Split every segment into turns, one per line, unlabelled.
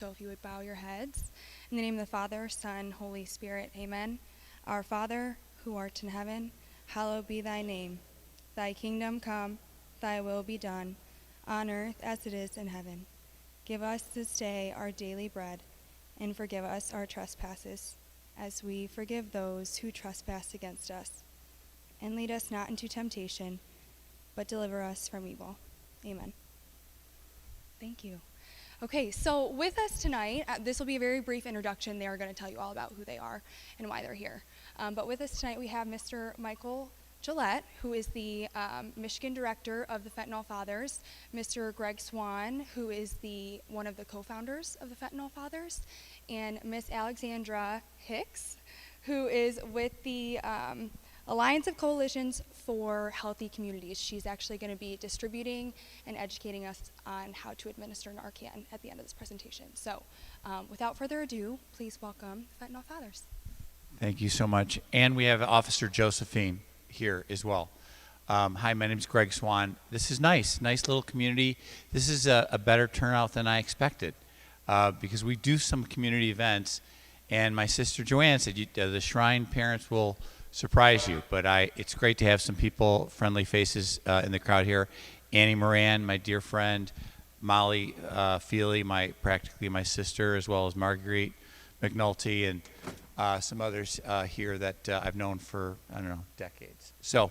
So if you would bow your heads. In the name of the Father, Son, Holy Spirit, amen. Our Father, who art in heaven, hallowed be thy name. Thy kingdom come, thy will be done, on earth as it is in heaven. Give us this day our daily bread, and forgive us our trespasses, as we forgive those who trespass against us. And lead us not into temptation, but deliver us from evil. Amen. Thank you. Okay, so with us tonight, this will be a very brief introduction. They are going to tell you all about who they are and why they're here. But with us tonight, we have Mr. Michael Gillette, who is the Michigan director of the Fentanyl Fathers, Mr. Greg Swan, who is one of the co-founders of the Fentanyl Fathers, and Miss Alexandra Hicks, who is with the Alliance of Coalitions for Healthy Communities. She's actually going to be distributing and educating us on how to administer Narcan at the end of this presentation. So without further ado, please welcome the Fentanyl Fathers.
Thank you so much. And we have Officer Josephine here as well. Hi, my name is Greg Swan. This is nice little community. This is a better turnout than I expected because we do some community events. And my sister Joanne said the Shrine parents will surprise you, but it's great to have some people, friendly faces in the crowd here. Annie Moran, my dear friend, Molly Feely, practically my sister, as well as Marguerite McNulty, and some others here that I've known for, decades. So,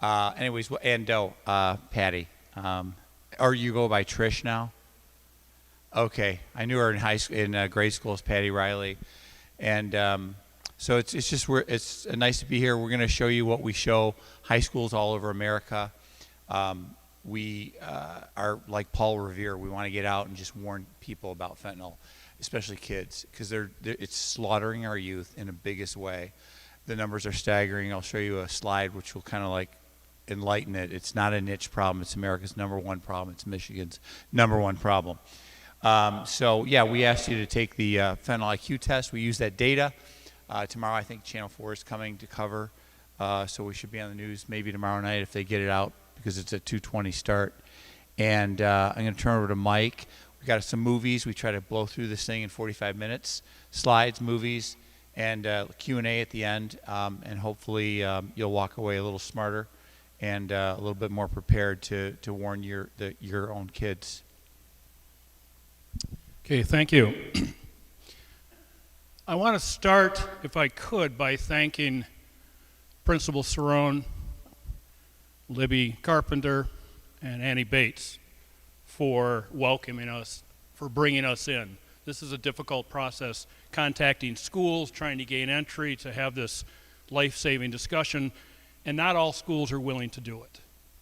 anyways, and Patty, or you go by Trish now? Okay, I knew her in grade school as Patty Riley, and so it's nice to be here. We're going to show you what we show high schools all over America. We are like Paul Revere. We want to get out and just warn people about fentanyl, especially kids, because it's slaughtering our youth in the biggest way. The numbers are staggering. I'll show you a slide which will kind of like enlighten it. It's not a niche problem. It's America's number one problem. It's Michigan's number one problem. So yeah, we asked you to take the fentanyl IQ test. We use that data. Tomorrow, I think Channel 4 is coming to cover, so we should be on the news maybe tomorrow night if they get it out, because it's a 2:20 start. And I'm going to turn over to Mike. We got some movies. We try to blow through this thing in 45 minutes. Slides, movies, and Q&A at the end. And hopefully you'll walk away a little smarter and a little bit more prepared to warn your own kids.
Okay, thank you. I want to start, if I could, by thanking Principal Cerrone, Libby Carpenter, and Annie Bates for welcoming us, for bringing us in. This is a difficult process, contacting schools, trying to gain entry, to have this life-saving discussion, and not all schools are willing to do it.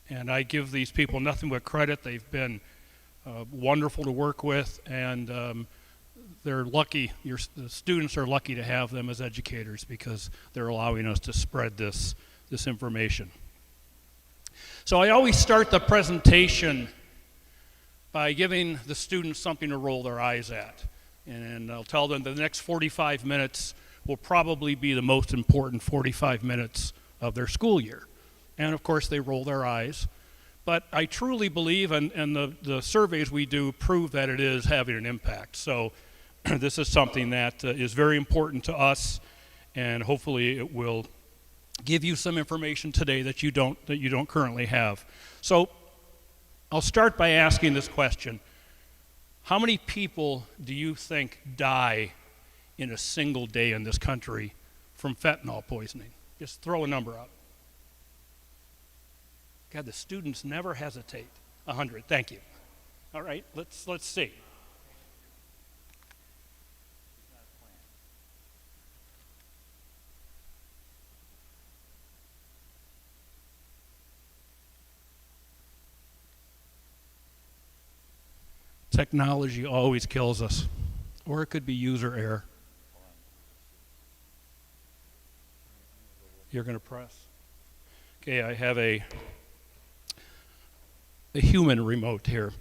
And I give these people nothing but credit. They've been wonderful to work with, and they're lucky, the students are lucky to have them as educators, because they're allowing us to spread this information. So I always start the presentation by giving the students something to roll their eyes at. And I'll tell them the next 45 minutes will probably be the most important 45 minutes of their school year. And of course they roll their eyes. But I truly believe, and the surveys we do prove that it is having an impact. So this is something that is very important to us, and hopefully it will give you some information today that you don't currently have. So I'll start by asking this question. How many people do you think die in a single day in this country from fentanyl poisoning? Just throw a number out. God, the students never hesitate. 100, thank you. All right, let's see. Technology always kills us, or it could be user error. You're going to press. Okay, I have a human remote here.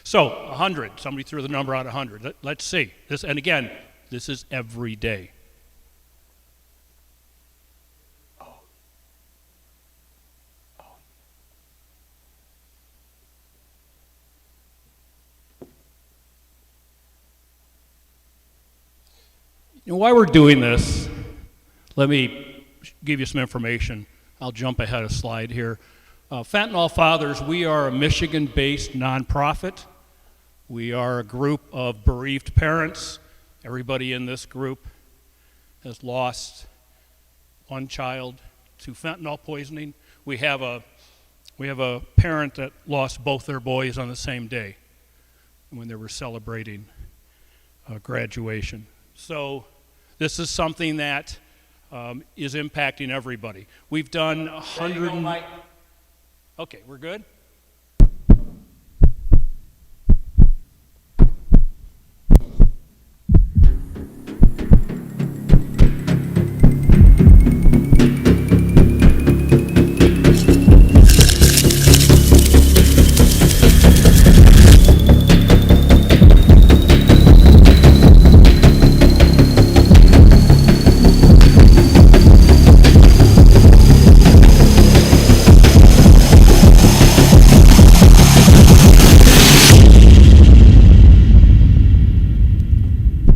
So 100, somebody threw the number out 100. Let's see. This, and again, this is every day. While we're doing this, let me give you some information. I'll jump ahead a slide here. Fentanyl Fathers, we are a Michigan-based nonprofit. We are a group of bereaved parents. Everybody in this group has lost one child to fentanyl poisoning. We have a parent that lost both their boys on the same day when they were celebrating graduation. So this is something that is impacting everybody. We've done 100. Okay, we're good?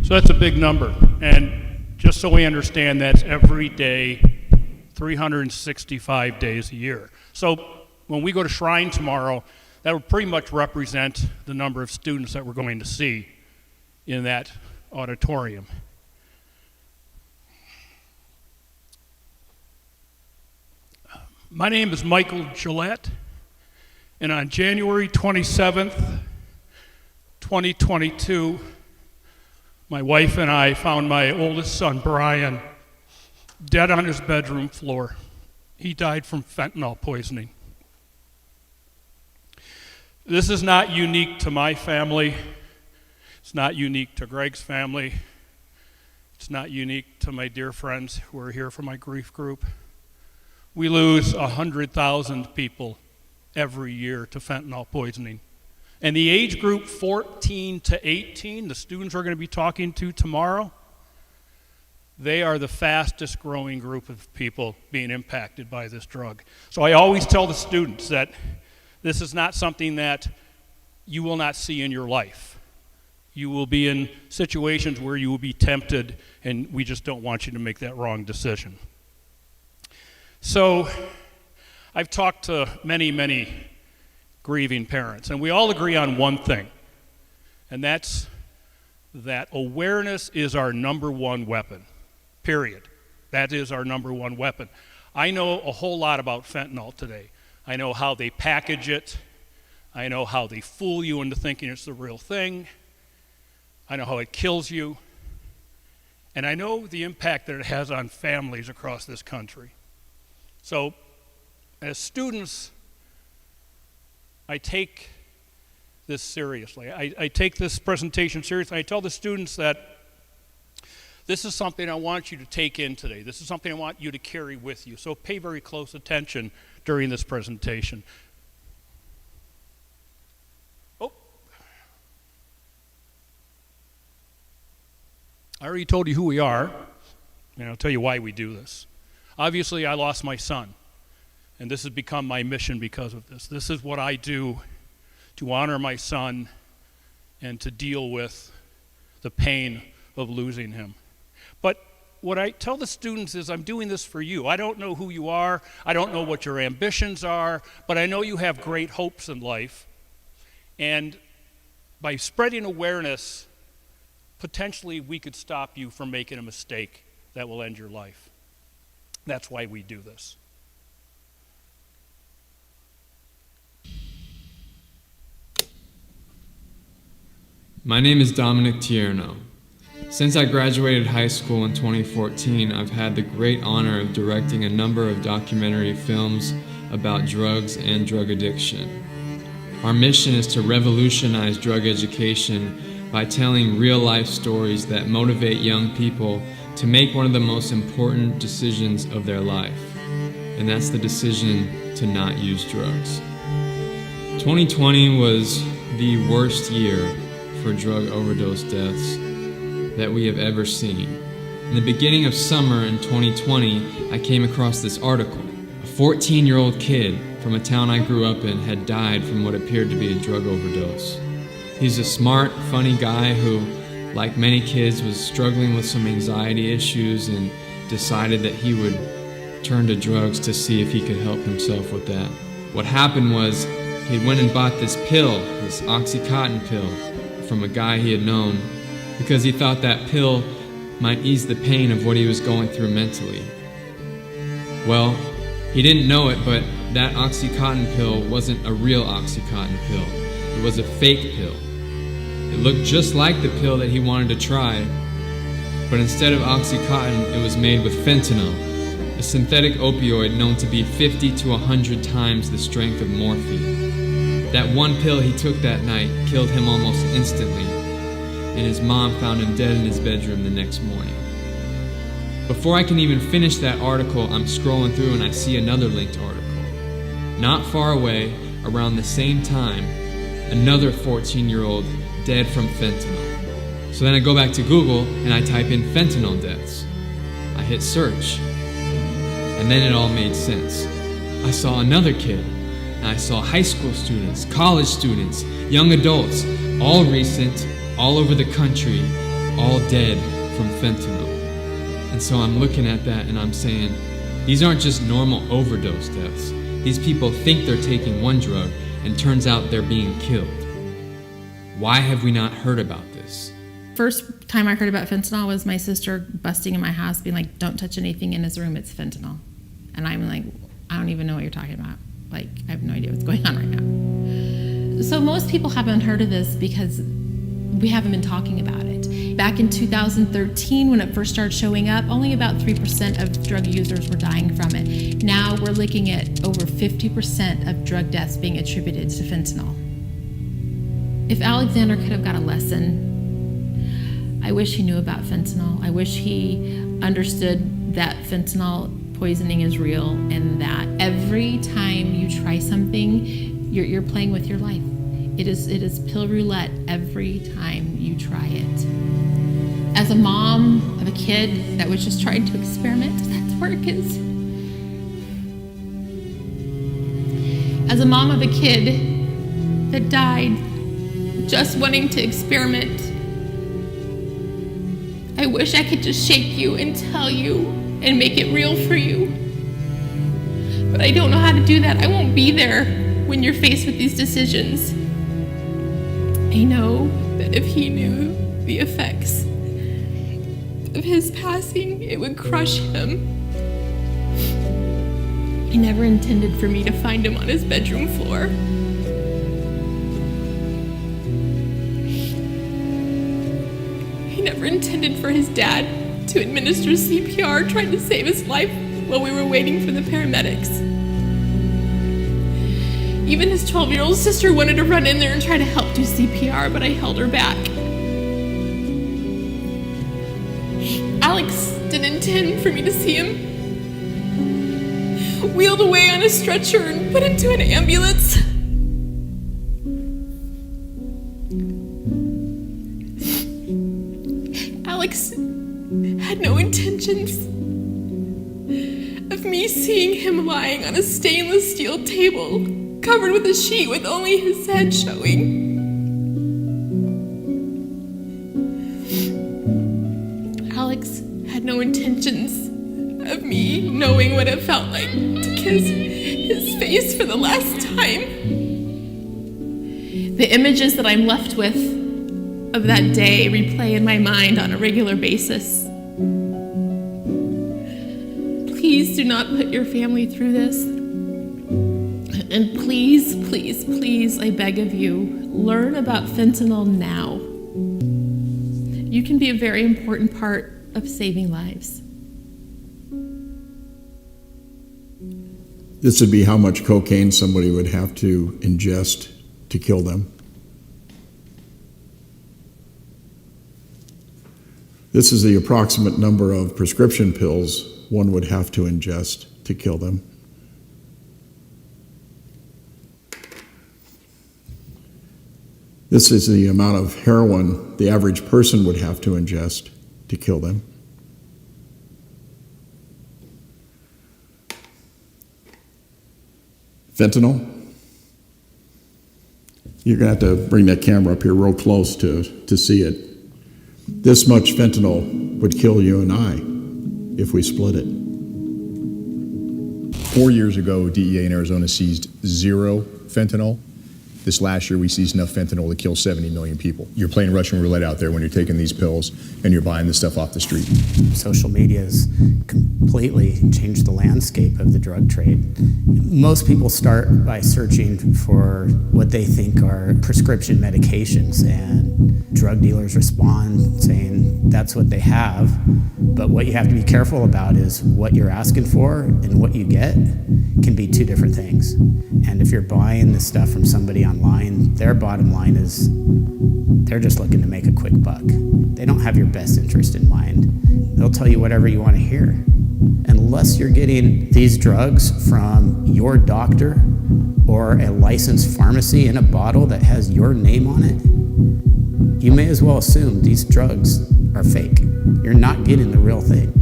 So that's a big number, and just so we understand, that's every day, 365 days a year. So when we go to Shrine tomorrow, that will pretty much represent the number of students that we're going to see in that auditorium. My name is Michael Gillette, and on January 27th, 2022, my wife and I found my oldest son, Brian, dead on his bedroom floor. He died from fentanyl poisoning. This is not unique to my family. It's not unique to Greg's family. It's not unique to my dear friends who are here for my grief group. We lose 100,000 people every year to fentanyl poisoning. And the age group 14 to 18, the students we're going to be talking to tomorrow, they are the fastest growing group of people being impacted by this drug. So I always tell the students that this is not something that you will not see in your life. You will be in situations where you will be tempted, and we just don't want you to make that wrong decision. So I've talked to many grieving parents, and we all agree on one thing, and that's that awareness is our number one weapon, period. That is our number one weapon. I know a whole lot about fentanyl today. I know how they package it. I know how they fool you into thinking it's the real thing. I know how it kills you. And I know the impact that it has on families across this country. So, as students, I take this seriously. I take this presentation seriously. I tell the students that this is something I want you to take in today. This is something I want you to carry with you. So pay very close attention during this presentation. Oh. I already told you who we are, and I'll tell you why we do this. Obviously, I lost my son. And this has become my mission because of this. This is what I do to honor my son and to deal with the pain of losing him. But what I tell the students is I'm doing this for you. I don't know who you are. I don't know what your ambitions are, but I know you have great hopes in life. And by spreading awareness, potentially we could stop you from making a mistake that will end your life. That's why we do this.
My name is Dominic Tierno. Since I graduated high school in 2014, I've had the great honor of directing a number of documentary films about drugs and drug addiction. Our mission is to revolutionize drug education by telling real-life stories that motivate young people to make one of the most important decisions of their life, and that's the decision to not use drugs. 2020 was the worst year for drug overdose deaths that we have ever seen. In the beginning of summer in 2020, I came across this article. A 14-year-old kid from a town I grew up in had died from what appeared to be a drug overdose. He's a smart, funny guy who like many kids, was struggling with some anxiety issues and decided that he would turn to drugs to see if he could help himself with that. What happened was he went and bought this pill, this Oxycontin pill, from a guy he had known because he thought that pill might ease the pain of what he was going through mentally. Well, he didn't know it, but that Oxycontin pill wasn't a real Oxycontin pill. It was a fake pill. It looked just like the pill that he wanted to try, but instead of Oxycontin, it was made with fentanyl, a synthetic opioid known to be 50 to 100 times the strength of morphine. That one pill he took that night killed him almost instantly, and his mom found him dead in his bedroom the next morning. Before I can even finish that article, I'm scrolling through and I see another linked article. Not far away, around the same time, another 14-year-old dead from fentanyl. So then I go back to Google and I type in fentanyl deaths. I hit search, and then it all made sense. I saw another kid, and I saw high school students, college students, young adults, all recent, all over the country, all dead from fentanyl. And so I'm looking at that and I'm saying, these aren't just normal overdose deaths. These people think they're taking one drug and turns out they're being killed. Why have we not heard about this?
First time I heard about fentanyl was my sister busting in my house being like, don't touch anything in his room, it's fentanyl. And I'm like, I don't even know what you're talking about. Like, I have no idea what's going on right now. So most people haven't heard of this because we haven't been talking about it. Back in 2013, when it first started showing up, only about 3% of drug users were dying from it. Now we're looking at over 50% of drug deaths being attributed to fentanyl. If Alexander could have got a lesson, I wish he knew about fentanyl. I wish he understood that fentanyl poisoning is real and that every time you try something, you're playing with your life. It is pill roulette every time you try it. As a mom of a kid that was just trying to experiment, that's where it is. As a mom of a kid that died just wanting to experiment, I wish I could just shake you and tell you and make it real for you. But I don't know how to do that. I won't be there when you're faced with these decisions. I know that if he knew the effects of his passing, it would crush him. He never intended for me to find him on his bedroom floor. He never intended for his dad to administer CPR, trying to save his life while we were waiting for the paramedics. Even his 12-year-old sister wanted to run in there and try to help do CPR, but I held her back. Alex didn't intend for me to see him wheeled away on a stretcher and put into an ambulance. Alex had no intentions of me seeing him lying on a stainless steel table covered with a sheet with only his head showing. Alex had no intentions of me knowing what it felt like to kiss his face for the last time. The images that I'm left with of that day replay in my mind on a regular basis. Please do not put your family through this. And please, please, please, I beg of you, learn about fentanyl now. You can be a very important part of saving lives.
This would be how much cocaine somebody would have to ingest to kill them. This is the approximate number of prescription pills one would have to ingest to kill them. This is the amount of heroin the average person would have to ingest to kill them. Fentanyl. You're going to have to bring that camera up here real close to see it. This much fentanyl would kill you and I if we split it.
4 years ago, DEA in Arizona seized 0 fentanyl. This last year, we seized enough fentanyl to kill 70 million people. You're playing Russian roulette out there when you're taking these pills and you're buying this stuff off the street.
Social media has completely changed the landscape of the drug trade. Most people start by searching for what they think are prescription medications, and drug dealers respond saying that's what they have. But what you have to be careful about is what you're asking for and what you get can be 2 different things. And if you're buying this stuff from somebody online, their bottom line is they're just looking to make a quick buck. They don't have your best interest in mind. They'll tell you whatever you want to hear. Unless you're getting these drugs from your doctor or a licensed pharmacy in a bottle that has your name on it, you may as well assume these drugs are fake. You're not getting the real thing.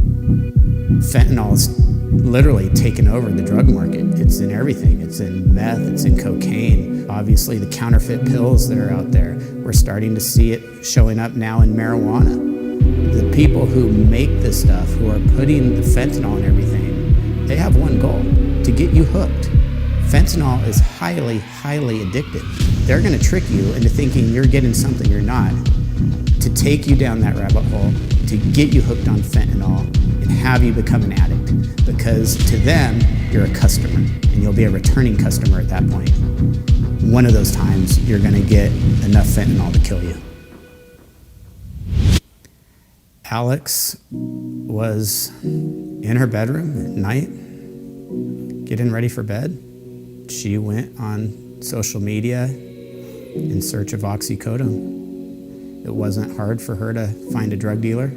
Fentanyl is literally taken over the drug market. It's in everything. It's in meth, it's in cocaine. Obviously, the counterfeit pills that are out there, we're starting to see it showing up now in marijuana. The people who make this stuff, who are putting the fentanyl in everything, they have one goal: to get you hooked. Fentanyl is highly, highly addictive. They're going to trick you into thinking you're getting something you're not, to take you down that rabbit hole, to get you hooked on fentanyl and have you become an addict. Because to them, you're a customer, and you'll be a returning customer at that point. One of those times, you're going to get enough fentanyl to kill you. Alex was in her bedroom at night, getting ready for bed. She went on social media in search of oxycodone. It wasn't hard for her to find a drug dealer,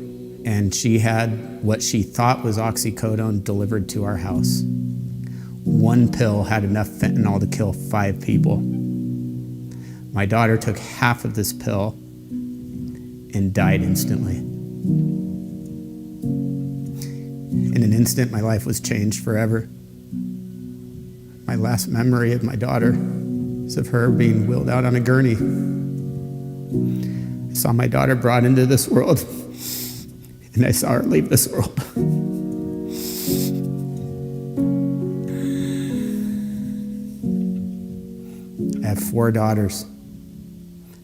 and she had what she thought was oxycodone delivered to our house. 1 pill had enough fentanyl to kill 5 people. My daughter took half of this pill and died instantly. In an instant, my life was changed forever. My last memory of my daughter is of her being wheeled out on a gurney. I saw my daughter brought into this world, and I saw her leave this world. I have 4 daughters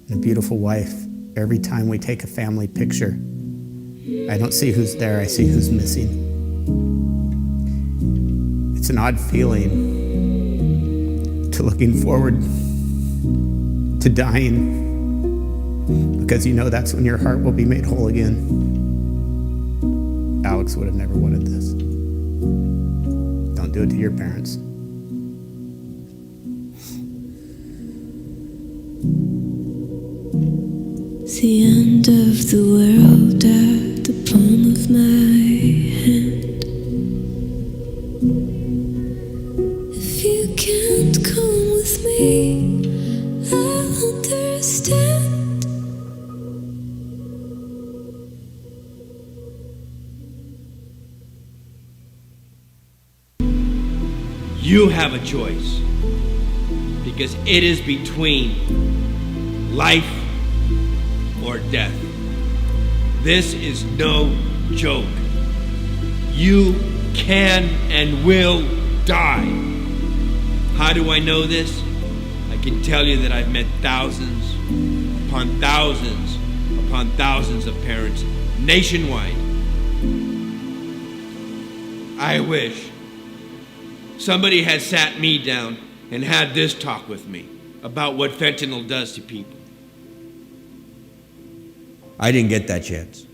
and a beautiful wife. Every time we take a family picture, I don't see who's there, I see who's missing. It's an odd feeling to looking forward to dying, because you know that's when your heart will be made whole again. Alex would have never wanted this. Don't do it to your parents.
The end of the world at the palm of my hand. If you can't come with me, I'll understand.
You have a choice, because it is between life or death. This is no joke. You can and will die. How do I know this? I can tell you that I've met thousands upon thousands upon thousands of parents nationwide. I wish somebody had sat me down and had this talk with me about what fentanyl does to people.
I didn't get that chance.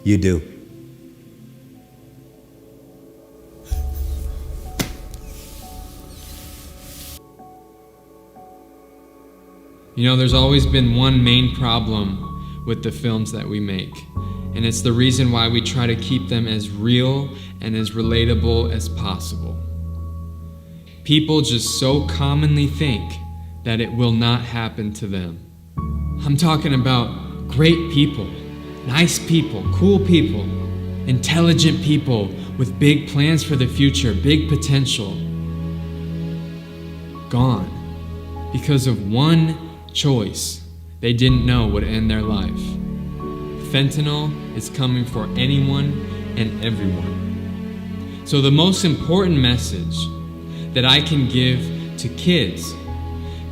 You do.
You know, there's always been one main problem with the films that we make, and it's the reason why we try to keep them as real and as relatable as possible. People just so commonly think that it will not happen to them. I'm talking about great people, nice people, cool people, intelligent people with big plans for the future, big potential. Gone because of one choice they didn't know would end their life. Fentanyl is coming for anyone and everyone. So the most important message that I can give to kids,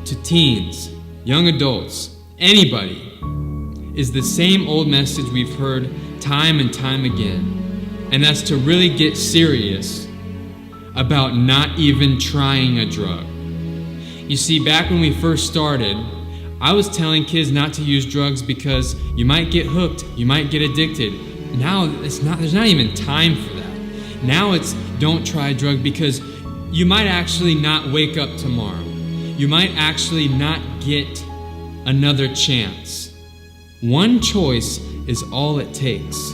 to teens, young adults, anybody, is the same old message we've heard time and time again, and that's to really get serious about not even trying a drug. You see, back when we first started, I was telling kids not to use drugs because you might get hooked, you might get addicted. Now there's not even time for that. Now it's don't try a drug because you might actually not wake up tomorrow. You might actually not get another chance. One choice is all it takes.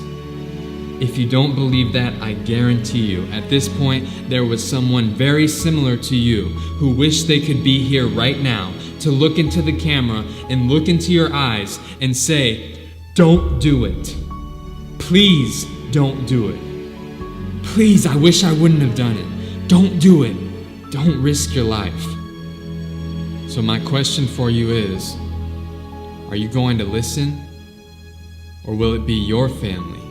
If you don't believe that, I guarantee you, at this point, there was someone very similar to you who wished they could be here right now to look into the camera and look into your eyes and say, don't do it. Please don't do it. Please, I wish I wouldn't have done it. Don't do it. Don't risk your life. So my question for you is, are you going to listen? Or will it be your family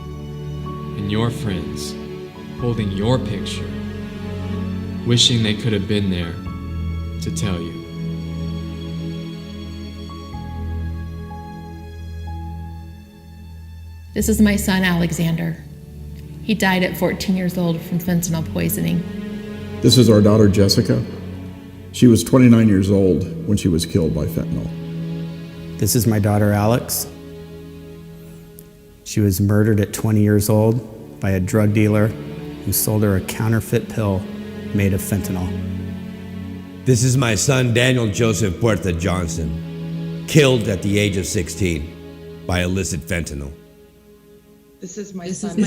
and your friends holding your picture, wishing they could have been there to tell you?
This is my son, Alexander. He died at 14 years old from fentanyl poisoning.
This is our daughter, Jessica. She was 29 years old when she was killed by fentanyl.
This is my daughter, Alex. She was murdered at 20 years old by a drug dealer who sold her a counterfeit pill made of fentanyl.
This is my son, Daniel Joseph Puerta Johnson, killed at the age of 16 by illicit fentanyl.
This is my son.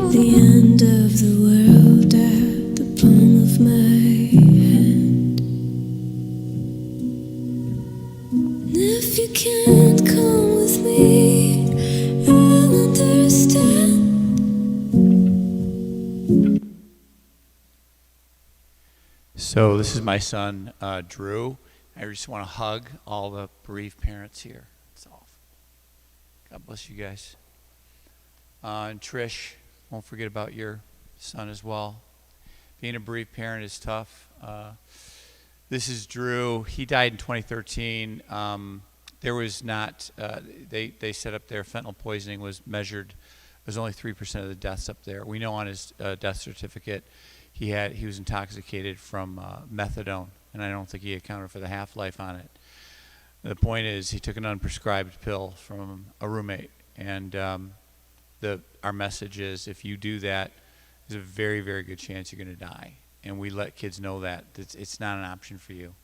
The end of the world at the palm of my hand. And if you can't come with me, I'll understand.
So this is my son, Drew. I just want to hug all the bereaved parents here. It's awful. God bless you guys. And Trish, won't forget about your son as well. Being a bereaved parent is tough. This is Drew. He died in 2013. There was not, they set up there, fentanyl poisoning was measured. It was only 3% of the deaths up there. We know on his death certificate he was intoxicated from methadone, and I don't think he accounted for the half-life on it. The point is he took an unprescribed pill from a roommate, and our message is if you do that, there's a very, very good chance you're going to die. And we let kids know that it's not an option for you.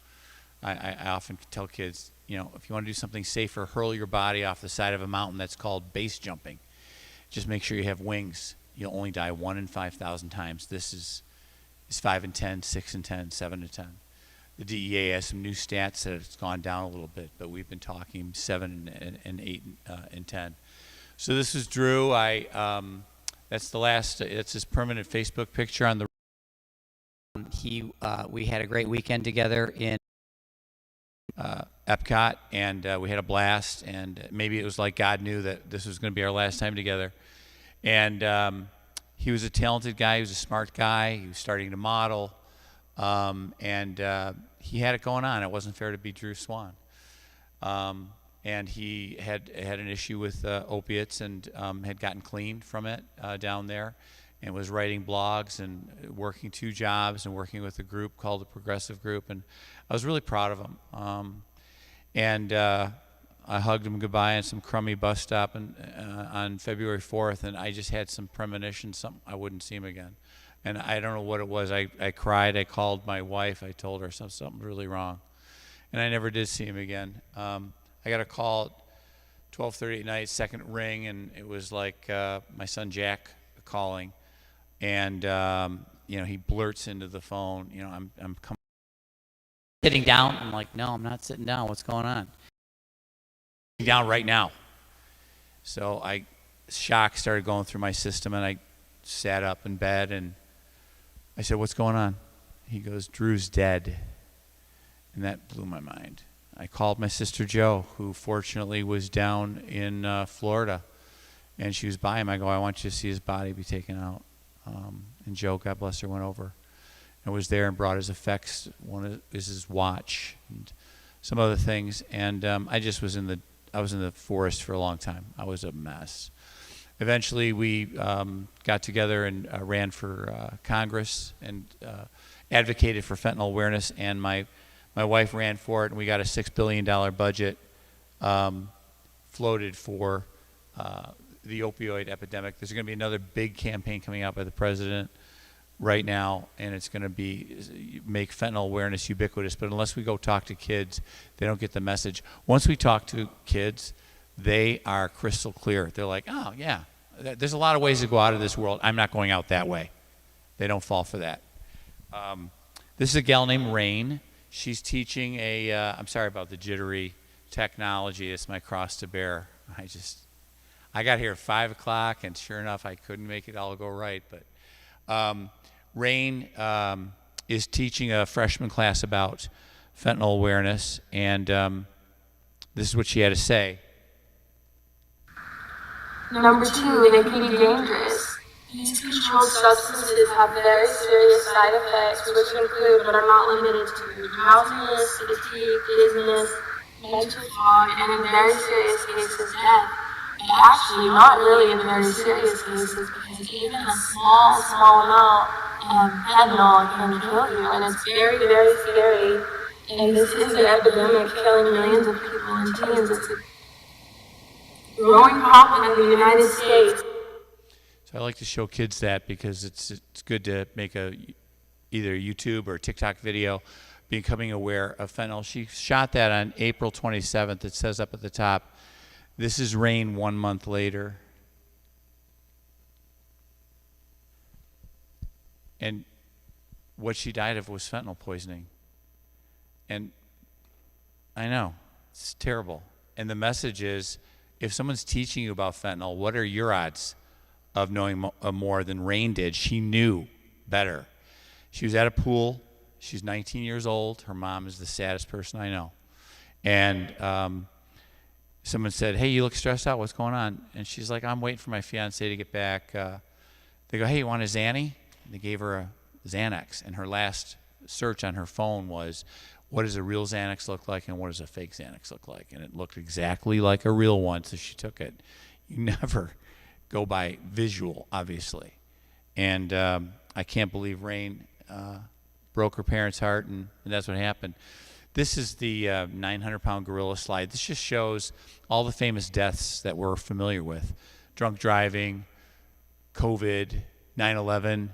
I often tell kids, you know, if you want to do something safer, hurl your body off the side of a mountain. That's called base jumping. Just make sure you have wings. You'll only die 1 in 5,000 times. This is 5 in 10, 6 in 10, 7 in 10. The DEA has some new stats that it's gone down a little bit, but we've been talking 7 and 8 and 10. So this is Drew. That's the last. It's his permanent Facebook picture on the.
We had a great weekend together in
Epcot, and we had a blast. And maybe it was like God knew that this was going to be our last time together. And he was a talented guy. He was a smart guy. He was starting to model, and he had it going on. It wasn't fair to be Drew Swan. And he had an issue with opiates and had gotten clean from it down there, and was writing blogs and working 2 jobs and working with a group called the Progressive Group, and I was really proud of him. I hugged him goodbye at some crummy bus stop on February 4th, and I just had some premonition, something I wouldn't see him again. And I don't know what it was. I cried. I called my wife. I told her something really wrong. And I never did see him again. I got a call at 12:30 at night, second ring, and it was like my son Jack calling. And, he blurts into the phone, I'm coming.
Sitting down. I'm like, no, I'm not sitting down. What's going on?
Sitting down right now. So shock started going through my system, and I sat up in bed, and I said, what's going on? He goes, Drew's dead. And that blew my mind. I called my sister Jo, who fortunately was down in Florida, and she was by him. I go, I want you to see his body be taken out. And Jo, God bless her, went over and was there and brought his effects. One is his watch and some other things. And I was in the forest for a long time. I was a mess. Eventually, we got together and ran for Congress and advocated for fentanyl awareness. And my wife ran for it, and we got a $6 billion budget floated for the opioid epidemic. There's going to be another big campaign coming out by the president right now, and it's going to be make fentanyl awareness ubiquitous. But unless we go talk to kids, they don't get the message. Once we talk to kids, they are crystal clear. They're like, oh, yeah, there's a lot of ways to go out of this world. I'm not going out that way. They don't fall for that. This is a gal named Rain. She's teaching I'm sorry about the jittery technology. It's my cross to bear. I got here at 5 o'clock, and sure enough, I couldn't make it all go right. But Rain is teaching a freshman class about fentanyl awareness, and this is what she had to say.
Number 2, they can be dangerous. These controlled substances have very serious side effects, which include, but are not limited to, drowsiness, fatigue, dizziness, mental fog, and in very serious cases, death. But actually, not really in very serious cases, because even a small amount of fentanyl can kill you, and it's very, very scary. And this is an epidemic killing millions of people and teens. It's a growing problem in the United States.
So I like to show kids that because it's good to make either a YouTube or a TikTok video becoming aware of fentanyl. She shot that on April 27th. It says up at the top, this is Rain 1 month later. And what she died of was fentanyl poisoning. And I know, it's terrible. And the message is, if someone's teaching you about fentanyl, what are your odds of knowing more than Rain did? She knew better. She was at a pool. She's 19 years old. Her mom is the saddest person I know. And someone said, hey, you look stressed out. What's going on? And she's like, I'm waiting for my fiance to get back. They go, hey, you want a Xanny? And they gave her a Xanax. And her last search on her phone was, what does a real Xanax look like and what does a fake Xanax look like? And it looked exactly like a real one, so she took it. You never go by visual, obviously. And I can't believe Rain broke her parents' heart, and that's what happened. This is the 900-pound gorilla slide. This just shows all the famous deaths that we're familiar with. Drunk driving, COVID, 9/11,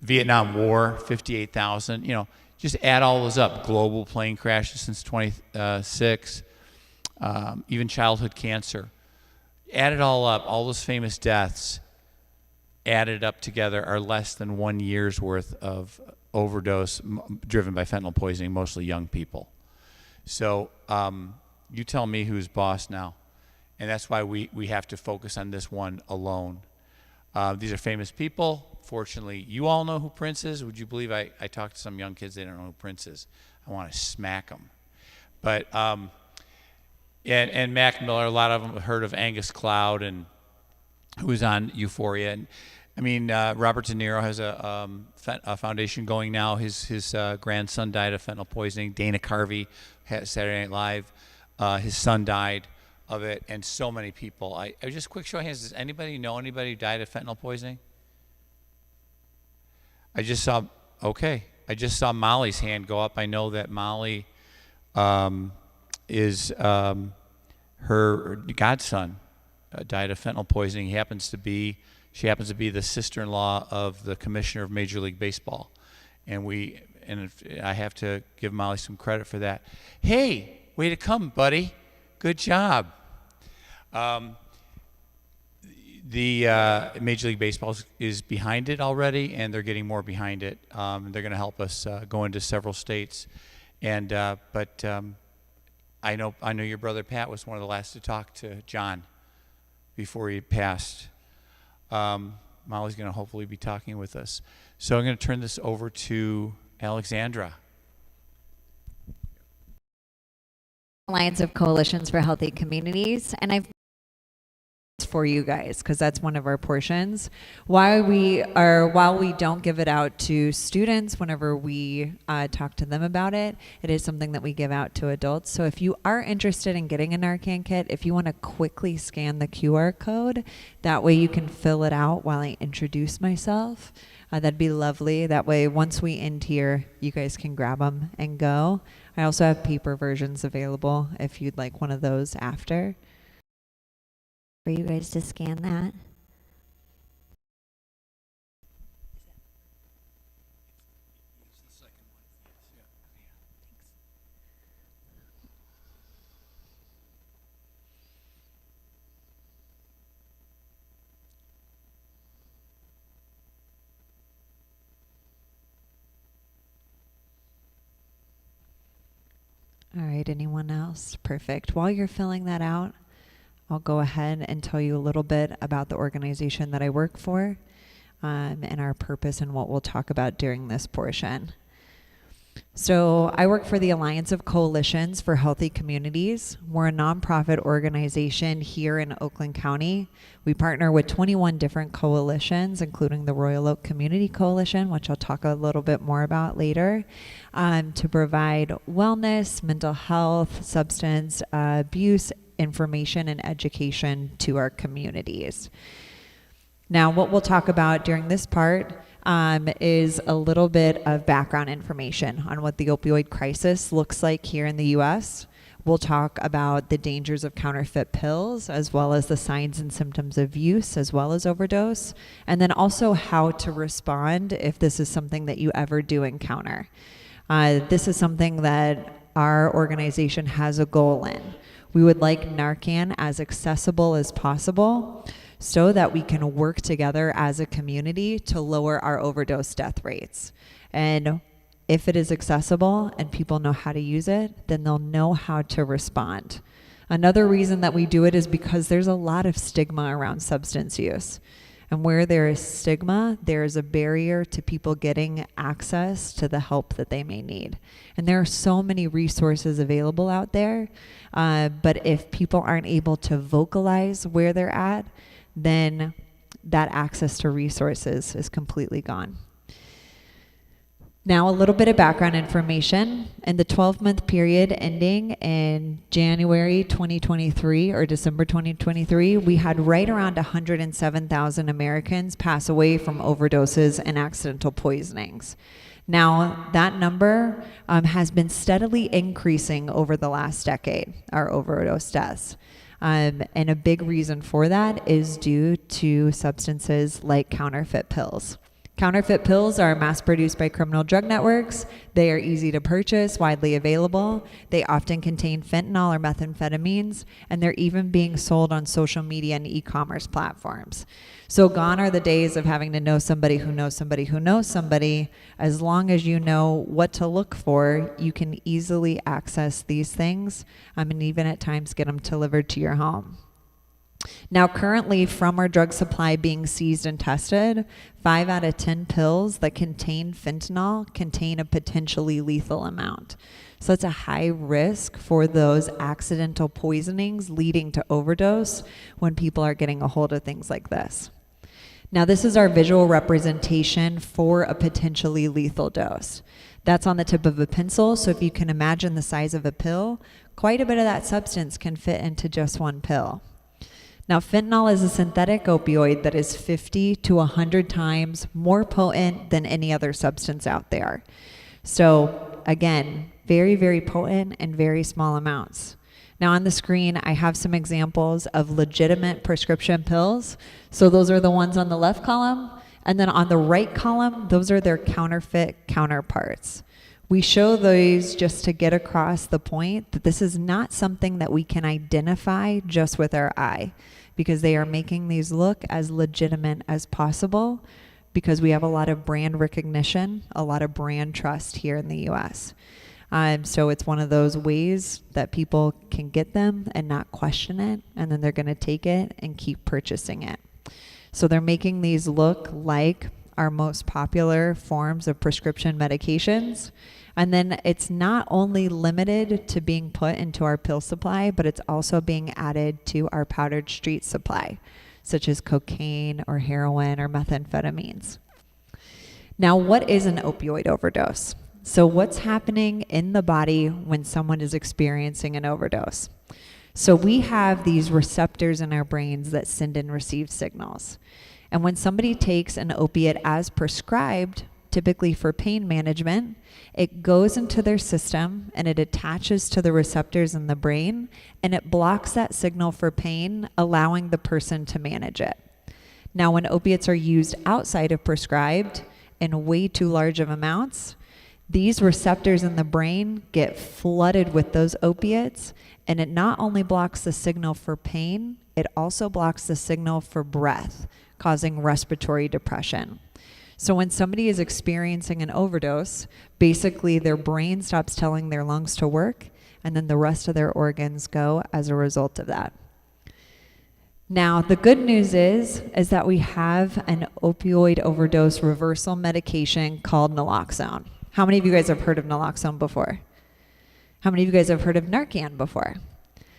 Vietnam War, 58,000. You know, just add all those up. Global plane crashes since 26, even childhood cancer. Add it all up, all those famous deaths added up together are less than 1 year's worth of overdose driven by fentanyl poisoning, mostly young people. So you tell me who's boss now. And that's why we have to focus on this one alone. These are famous people. Fortunately, you all know who Prince is. Would you believe I talked to some young kids, they don't know who Prince is. I want to smack them. But, and Mac Miller, a lot of them have heard of Angus Cloud, and who was on Euphoria. And I mean, Robert De Niro has a foundation going now. His grandson died of fentanyl poisoning. Dana Carvey had Saturday Night Live. His son died of it, and so many people. I just quick show of hands. Does anybody know anybody who died of fentanyl poisoning? I just saw Molly's hand go up. I know that Molly is her godson died of fentanyl poisoning. He happens to be She happens to be the sister-in-law of the commissioner of Major League Baseball. I have to give Molly some credit for that. Hey, way to come, buddy. Good job. The Major League Baseball is behind it already, and they're getting more behind it. They're going to help us go into several states. But I know your brother Pat was one of the last to talk to John before he passed. Molly's going to hopefully be talking with us. So I'm going to turn this over to Alexandra.
Alliance of Coalitions for Healthy Communities, and I've for you guys because that's one of our portions. While we don't give it out to students whenever we talk to them about it, it is something that we give out to adults. So if you are interested in getting a Narcan kit, if you want to quickly scan the QR code, that way you can fill it out while I introduce myself. That'd be lovely. That way, once we end here, you guys can grab them and go. I also have paper versions available if you'd like one of those after. For you guys to scan that. All right, anyone else? Perfect. While you're filling that out, I'll go ahead and tell you a little bit about the organization that I work for and our purpose and what we'll talk about during this portion. So I work for the Alliance of Coalitions for Healthy Communities. We're a nonprofit organization here in Oakland County. We partner with 21 different coalitions, including the Royal Oak Community Coalition, which I'll talk a little bit more about later, to provide wellness, mental health, substance abuse, information and education to our communities. Now, what we'll talk about during this part is a little bit of background information on what the opioid crisis looks like here in the U.S. We'll talk about the dangers of counterfeit pills, as well as the signs and symptoms of use, as well as overdose, and then also how to respond if this is something that you ever do encounter. This is something that our organization has a goal in. We would like Narcan as accessible as possible so that we can work together as a community to lower our overdose death rates. And if it is accessible and people know how to use it, then they'll know how to respond. Another reason that we do it is because there's a lot of stigma around substance use. And where there is stigma, there is a barrier to people getting access to the help that they may need. And there are so many resources available out there, but if people aren't able to vocalize where they're at, then that access to resources is completely gone. Now, a little bit of background information. In the 12-month period ending in January 2023 or December 2023, we had right around 107,000 Americans pass away from overdoses and accidental poisonings. Now, that number has been steadily increasing over the last decade, our overdose deaths. And a big reason for that is due to substances like counterfeit pills. Counterfeit pills are mass-produced by criminal drug networks. They are easy to purchase, widely available. They often contain fentanyl or methamphetamines, and they're even being sold on social media and e-commerce platforms. So gone are the days of having to know somebody who knows somebody who knows somebody. As long as you know what to look for, you can easily access these things, and even at times get them delivered to your home. Now, currently, from our drug supply being seized and tested, 5 out of 10 pills that contain fentanyl contain a potentially lethal amount. So it's a high risk for those accidental poisonings leading to overdose when people are getting a hold of things like this. Now, this is our visual representation for a potentially lethal dose. That's on the tip of a pencil, so if you can imagine the size of a pill, quite a bit of that substance can fit into just one pill. Now, fentanyl is a synthetic opioid that is 50 to 100 times more potent than any other substance out there. So, again, very, very potent and very small amounts. Now on the screen, I have some examples of legitimate prescription pills. So those are the ones on the left column. And then on the right column, those are their counterfeit counterparts. We show those just to get across the point that this is not something that we can identify just with our eye, because they are making these look as legitimate as possible, because we have a lot of brand recognition, a lot of brand trust here in the US. So it's one of those ways that people can get them and not question it, and then they're going to take it and keep purchasing it. So they're making these look like our most popular forms of prescription medications. And then it's not only limited to being put into our pill supply, but it's also being added to our powdered street supply, such as cocaine or heroin or methamphetamines. Now, what is an opioid overdose? So what's happening in the body when someone is experiencing an overdose? So we have these receptors in our brains that send and receive signals. And when somebody takes an opiate as prescribed, typically for pain management, it goes into their system and it attaches to the receptors in the brain, and it blocks that signal for pain, allowing the person to manage it. Now, when opiates are used outside of prescribed in way too large of amounts, these receptors in the brain get flooded with those opiates, and it not only blocks the signal for pain, it also blocks the signal for breath, causing respiratory depression. So when somebody is experiencing an overdose, basically their brain stops telling their lungs to work, and then the rest of their organs go as a result of that. Now, the good news is that we have an opioid overdose reversal medication called naloxone. How many of you guys have heard of naloxone before? How many of you guys have heard of Narcan before?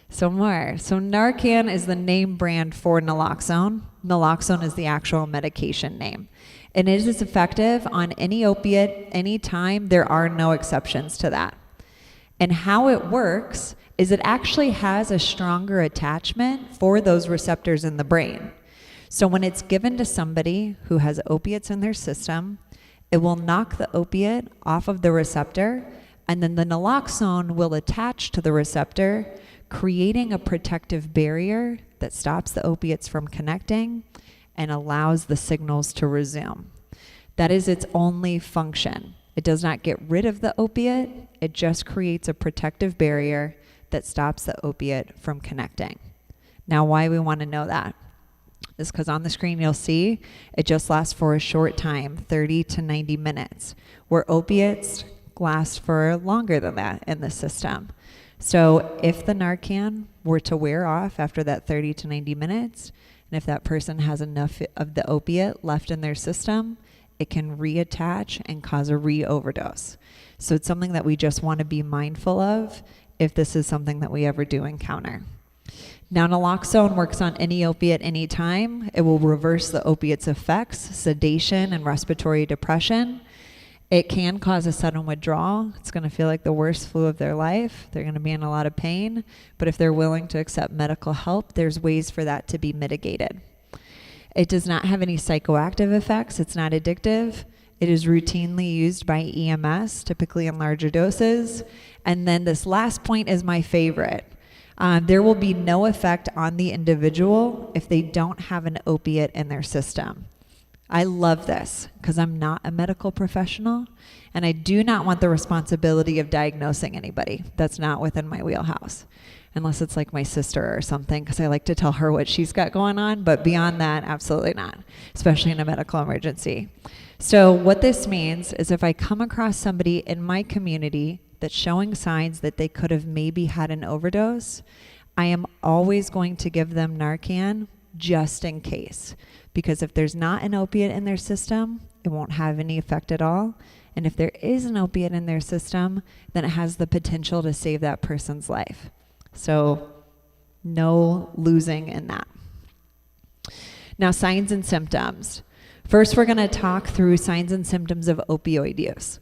So more. So Narcan is the name brand for naloxone. Naloxone is the actual medication name. And it is effective on any opiate, anytime. There are no exceptions to that. And how it works is it actually has a stronger attachment for those receptors in the brain. So when it's given to somebody who has opiates in their system, it will knock the opiate off of the receptor, and then the naloxone will attach to the receptor, creating a protective barrier that stops the opiates from connecting and allows the signals to resume. That is its only function. It does not get rid of the opiate, it just creates a protective barrier that stops the opiate from connecting. Now, why we want to know that is because on the screen you'll see it just lasts for a short time, 30 to 90 minutes, where opiates last for longer than that in the system. So if the Narcan were to wear off after that 30 to 90 minutes, and if that person has enough of the opiate left in their system, it can reattach and cause a re-overdose. So it's something that we just want to be mindful of if this is something that we ever do encounter. Now, naloxone works on any opiate anytime. It will reverse the opiate's effects, sedation, and respiratory depression. It can cause a sudden withdrawal. It's going to feel like the worst flu of their life. They're going to be in a lot of pain. But if they're willing to accept medical help, there's ways for that to be mitigated. It does not have any psychoactive effects. It's not addictive. It is routinely used by EMS, typically in larger doses. And then this last point is my favorite. There will be no effect on the individual if they don't have an opiate in their system. I love this because I'm not a medical professional, and I do not want the responsibility of diagnosing anybody. That's not within my wheelhouse, unless it's like my sister or something, because I like to tell her what she's got going on. But beyond that, absolutely not, especially in a medical emergency. So what this means is if I come across somebody in my community that's showing signs that they could have maybe had an overdose, I am always going to give them Narcan just in case. Because if there's not an opiate in their system, it won't have any effect at all. And if there is an opiate in their system, then it has the potential to save that person's life. So no losing in that. Now, signs and symptoms. First, we're going to talk through signs and symptoms of opioid use.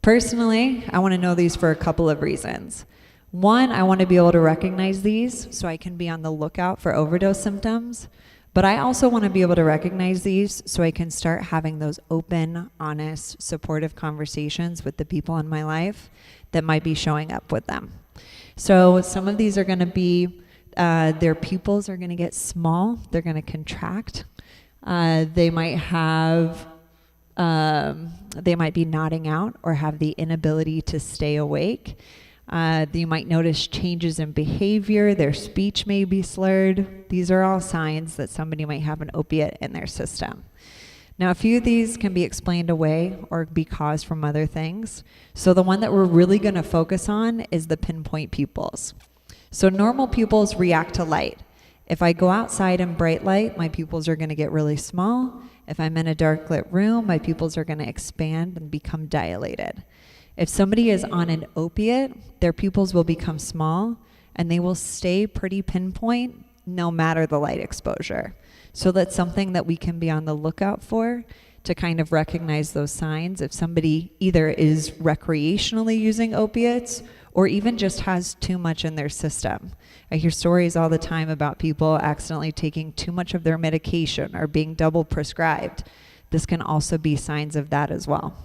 Personally, I want to know these for a couple of reasons. One, I want to be able to recognize these so I can be on the lookout for overdose symptoms. But I also want to be able to recognize these so I can start having those open, honest, supportive conversations with the people in my life that might be showing up with them. So some of these are going to be, their pupils are going to get small, they're going to contract. They might have, they might be nodding out or have the inability to stay awake. You might notice changes in behavior, their speech may be slurred. These are all signs that somebody might have an opiate in their system. Now, a few of these can be explained away or be caused from other things. So the one that we're really going to focus on is the pinpoint pupils. So normal pupils react to light. If I go outside in bright light, my pupils are going to get really small. If I'm in a dark lit room, my pupils are going to expand and become dilated. If somebody is on an opiate, their pupils will become small and they will stay pretty pinpoint no matter the light exposure. So that's something that we can be on the lookout for to kind of recognize those signs if somebody either is recreationally using opiates or even just has too much in their system. I hear stories all the time about people accidentally taking too much of their medication or being double prescribed. This can also be signs of that as well.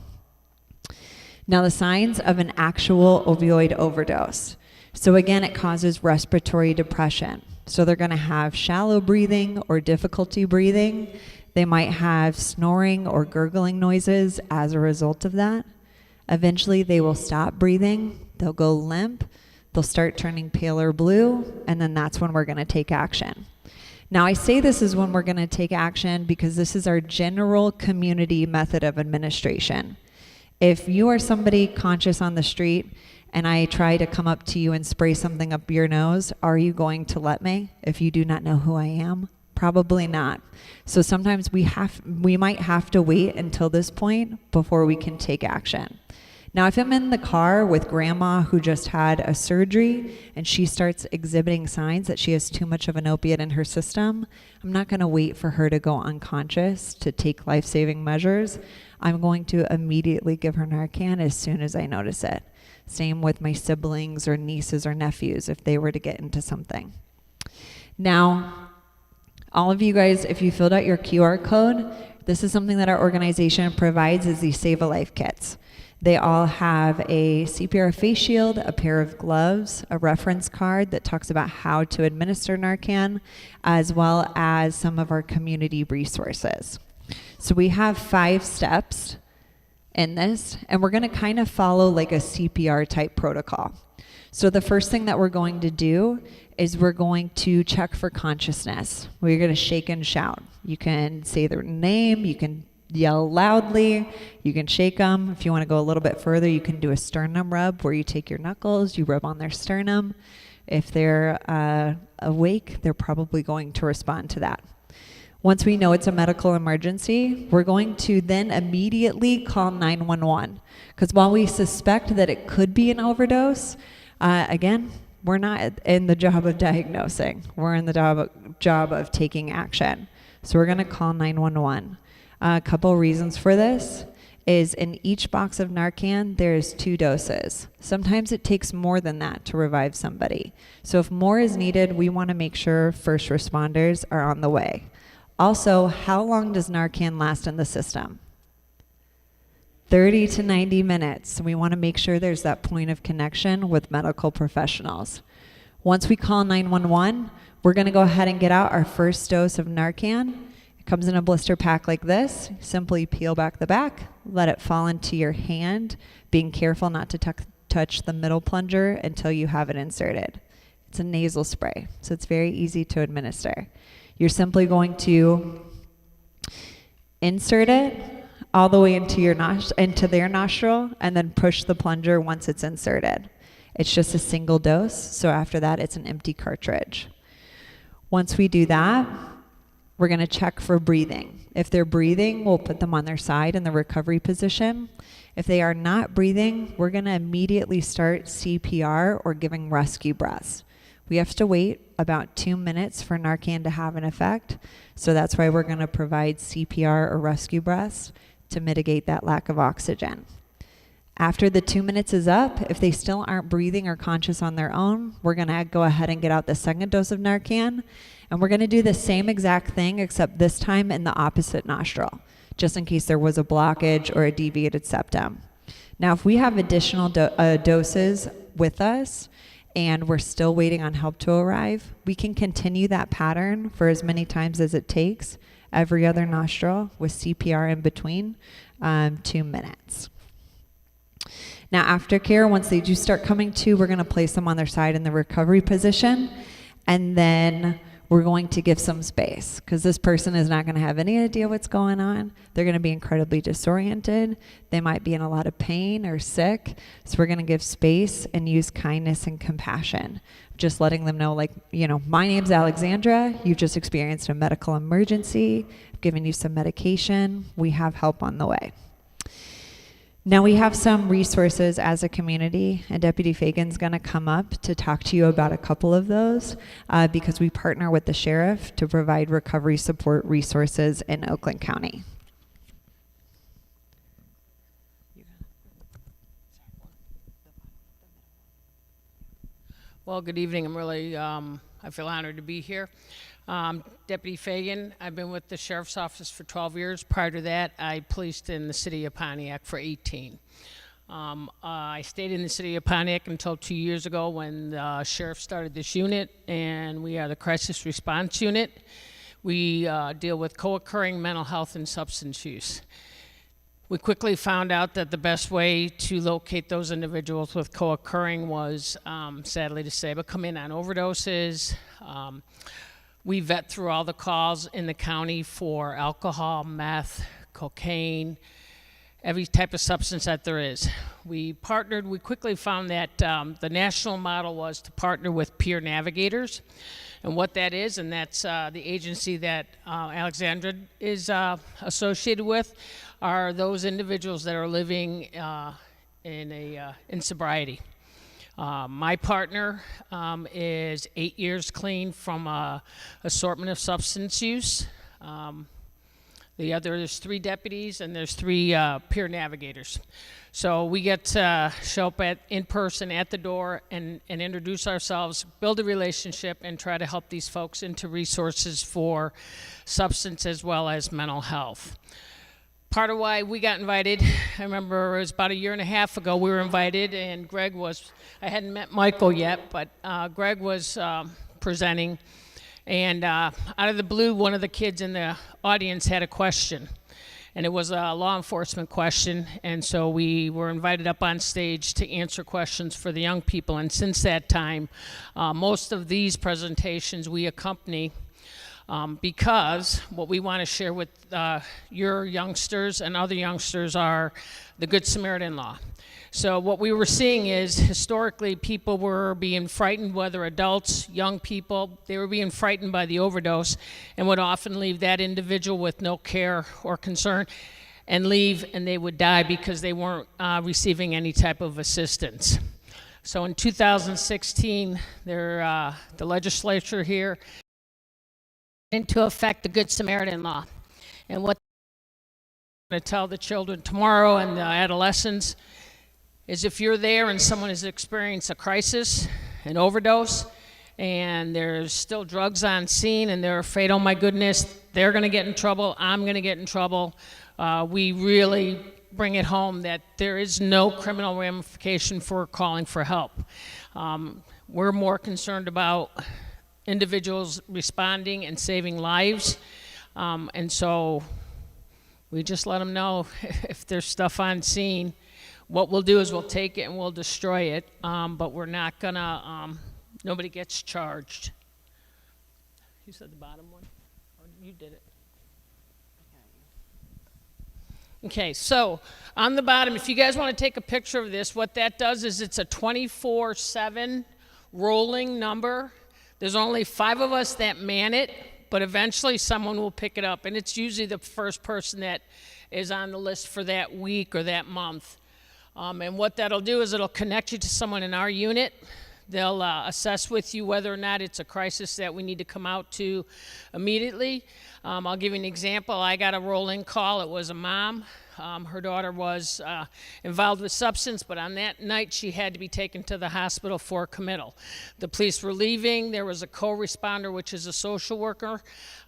Now, the signs of an actual opioid overdose. So again, it causes respiratory depression. So they're going to have shallow breathing or difficulty breathing. They might have snoring or gurgling noises as a result of that. Eventually, they will stop breathing. They'll go limp. They'll start turning pale or blue. And then that's when we're going to take action. Now, I say this is when we're going to take action because this is our general community method of administration. If you are somebody conscious on the street and I try to come up to you and spray something up your nose, are you going to let me if you do not know who I am? Probably not. So sometimes we might have to wait until this point before we can take action. Now, if I'm in the car with grandma who just had a surgery and she starts exhibiting signs that she has too much of an opiate in her system, I'm not going to wait for her to go unconscious to take life-saving measures. I'm going to immediately give her Narcan as soon as I notice it. Same with my siblings or nieces or nephews if they were to get into something. Now, all of you guys, if you filled out your QR code, this is something that our organization provides is these Save a Life kits. They all have a CPR face shield, a pair of gloves, a reference card that talks about how to administer Narcan, as well as some of our community resources. So we have 5 steps in this, and we're going to kind of follow like a CPR type protocol. So the first thing that we're going to do is we're going to check for consciousness. We're going to shake and shout. You can say their name, you can yell loudly, you can shake them. If you want to go a little bit further, you can do a sternum rub where you take your knuckles, you rub on their sternum. If they're awake, they're probably going to respond to that. Once we know it's a medical emergency, we're going to then immediately call 911. Because while we suspect that it could be an overdose, again, we're not in the job of diagnosing. We're in the job of taking action. So we're going to call 911. A couple reasons for this is in each box of Narcan, there's 2 doses. Sometimes it takes more than that to revive somebody. So if more is needed, we want to make sure first responders are on the way. Also, how long does Narcan last in the system? 30 to 90 minutes. So we want to make sure there's that point of connection with medical professionals. Once we call 911, we're going to go ahead and get out our first dose of Narcan. It comes in a blister pack like this. Simply peel back the back, let it fall into your hand, being careful not to touch the middle plunger until you have it inserted. It's a nasal spray, so it's very easy to administer. You're simply going to insert it all the way into their nostril and then push the plunger once it's inserted. It's just a single dose, so after that it's an empty cartridge. Once we do that, we're going to check for breathing. If they're breathing, we'll put them on their side in the recovery position. If they are not breathing, we're going to immediately start CPR or giving rescue breaths. We have to wait about 2 minutes for Narcan to have an effect, so that's why we're going to provide CPR or rescue breaths to mitigate that lack of oxygen. After the 2 minutes is up, if they still aren't breathing or conscious on their own, we're going to go ahead and get out the second dose of Narcan, and we're going to do the same exact thing, except this time in the opposite nostril, just in case there was a blockage or a deviated septum. Now, if we have additional doses with us, and we're still waiting on help to arrive, we can continue that pattern for as many times as it takes, every other nostril with CPR in between, 2 minutes. Now, aftercare, once they do start coming to, we're going to place them on their side in the recovery position, and then we're going to give some space, because this person is not going to have any idea what's going on. They're going to be incredibly disoriented. They might be in a lot of pain or sick. So we're going to give space and use kindness and compassion. Just letting them know, like, you know, my name's Alexandra. You just experienced a medical emergency. I've given you some medication. We have help on the way. Now we have some resources as a community, and Deputy Fagan's going to come up to talk to you about a couple of those because we partner with the sheriff to provide recovery support resources in Oakland County.
Well, good evening. I'm really, I feel honored to be here. Deputy Fagan, I've been with the Sheriff's Office for 12 years. Prior to that, I policed in the city of Pontiac for 18. I stayed in the city of Pontiac until 2 years ago when the sheriff started this unit, and we are the crisis response unit. We deal with co-occurring mental health and substance use. We quickly found out that the best way to locate those individuals with co-occurring was, sadly to say, but come in on overdoses. We vet through all the calls in the county for alcohol, meth, cocaine, every type of substance that there is. We quickly found that the national model was to partner with peer navigators. And what that is, and that's the agency that Alexandra is associated with, are those individuals that are living in sobriety. My partner is 8 years clean from assortment of substance use. There's 3 deputies and there's 3 peer navigators. So we get to show up in person at the door and introduce ourselves, build a relationship, and try to help these folks into resources for substance as well as mental health. Part of why we got invited, I remember it was about 1.5 years ago, we were invited, and I hadn't met Michael yet, but Greg was presenting, and out of the blue, one of the kids in the audience had a question, and it was a law enforcement question, and so we were invited up on stage to answer questions for the young people, and since that time, most of these presentations we accompany because what we want to share with your youngsters and other youngsters are the Good Samaritan law. So what we were seeing is historically people were being frightened, whether adults, young people, they were being frightened by the overdose and would often leave that individual with no care or concern and leave, and they would die because they weren't receiving any type of assistance. So in 2016, the legislature here into effect the Good Samaritan law. And what I'm going to tell the children tomorrow and the adolescents is if you're there and someone has experienced a crisis, an overdose, and there's still drugs on scene and they're afraid, oh my goodness, they're going to get in trouble, I'm going to get in trouble, we really bring it home that there is no criminal ramification for calling for help. We're more concerned about individuals responding and saving lives, and so we just let them know if there's stuff on scene. What we'll do is we'll take it and we'll destroy it, but we're not gonna, nobody gets charged. You said the bottom one? Or you did it. Okay, so on the bottom, if you guys want to take a picture of this, what that does is it's a 24/7 rolling number. There's only 5 of us that man it, but eventually someone will pick it up, and it's usually the first person that is on the list for that week or that month. And what that'll do is it'll connect you to someone in our unit. They'll assess with you whether or not it's a crisis that we need to come out to immediately. I'll give you an example. I got a roll-in call. It was a mom. Her daughter was involved with substance, but on that night she had to be taken to the hospital for committal. The police were leaving. There was a co-responder, which is a social worker,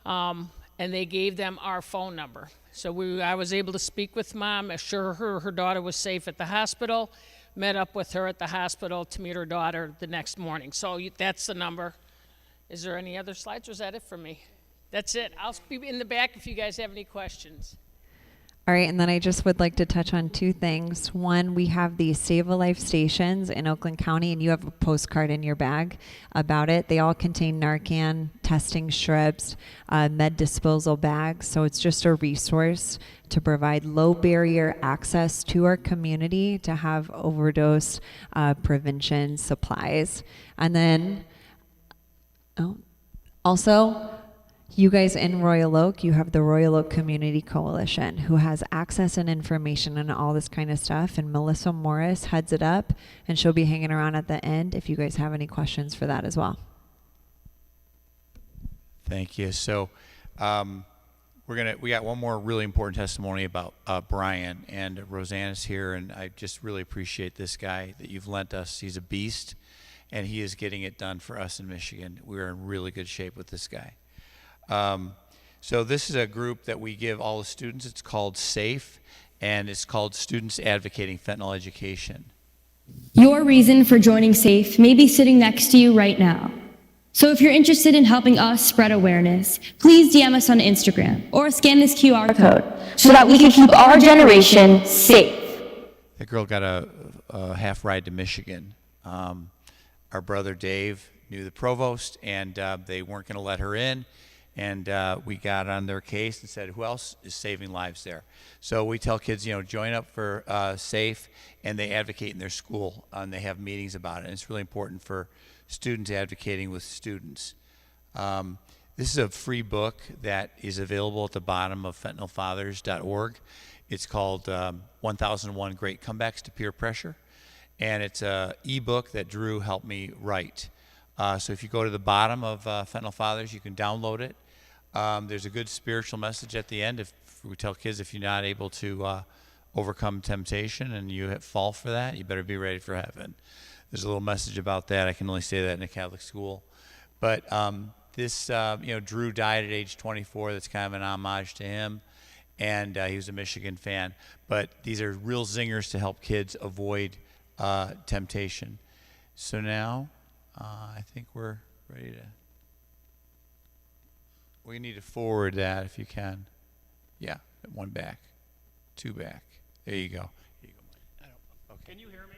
and they gave them our phone number. So I was able to speak with mom, assure her daughter was safe at the hospital, met up with her at the hospital to meet her daughter the next morning. So that's the number. Is there any other slides, or is that it for me? That's it. I'll be in the back if you guys have any questions.
All right, and then I just would like to touch on two things. One, we have the Save a Life stations in Oakland County, and you have a postcard in your bag about it. They all contain Narcan, testing strips, med disposal bags. So it's just a resource to provide low barrier access to our community to have overdose prevention supplies. And then, also, you guys in Royal Oak, you have the Royal Oak Community Coalition, who has access and information on all this kind of stuff, and Melissa Morris heads it up, and she'll be hanging around at the end if you guys have any questions for that as well.
Thank you. So we got one more really important testimony about Brian, and Rosanna's here, and I just really appreciate this guy that you've lent us. He's a beast, and he is getting it done for us in Michigan. We're in really good shape with this guy. So this is a group that we give all the students. It's called SAFE, and it's called Students Advocating Fentanyl Education.
Your reason for joining SAFE may be sitting next to you right now. So if you're interested in helping us spread awareness, please DM us on Instagram or scan this QR code so that we can keep our generation safe.
That girl got a half ride to Michigan. Our brother Dave knew the provost, and they weren't going to let her in. And we got on their case and said, who else is saving lives there? So we tell kids, join up for SAFE, and they advocate in their school, and they have meetings about it. And it's really important for students advocating with students. This is a free book that is available at the bottom of fentanylfathers.org. It's called 1001 Great Comebacks to Peer Pressure, and it's an ebook that Drew helped me write. So if you go to the bottom of Fentanyl Fathers, you can download it. There's a good spiritual message at the end. If we tell kids, if you're not able to overcome temptation and you fall for that, you better be ready for heaven. There's a little message about that. I can only say that in a Catholic school. But this, Drew died at age 24. That's kind of an homage to him. And he was a Michigan fan. But these are real zingers to help kids avoid temptation. So now I think we're ready to... We need to forward that if you can. Yeah, one back, two back. There you go. Here you go. Okay.
Can you hear me?